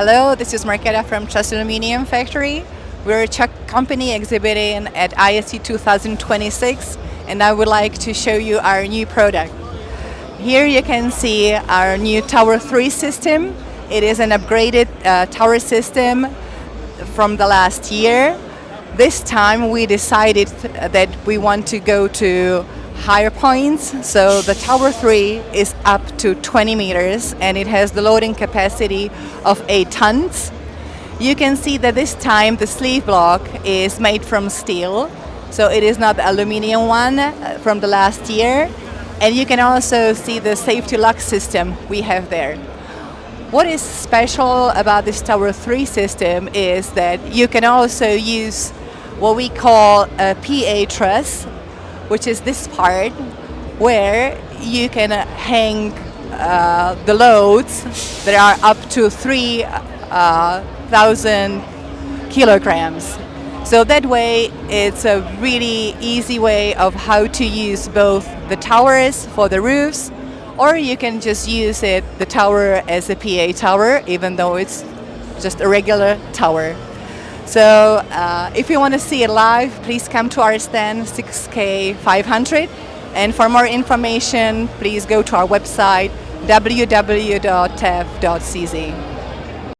Hello, this is Marketa from Truss Aluminium Factory. We're a Czech company exhibiting at ISE 2026, and I would like to show you our new product. Here you can see our new Tower 3 system. It is an upgraded tower system from the last year. This time we decided that we want to go to higher points, so the Tower 3 is up to 20 meters and it has the loading capacity of 8 tons. You can see that this time the sleeve block is made from steel, so it is not the aluminum one from the last year. And you can also see the safety lock system we have there. What is special about this Tower 3 system is that you can also use what we call a PA truss, which is this part where you can hang the loads that are up to 3,000 kilograms. So that way it's a really easy way of how to use both the towers for the roofs, or you can just use the tower as a PA tower, even though it's just a regular tower. So if you want to see it live, please come to our stand 6K500. And for more information, please go to our website www.tef.cz.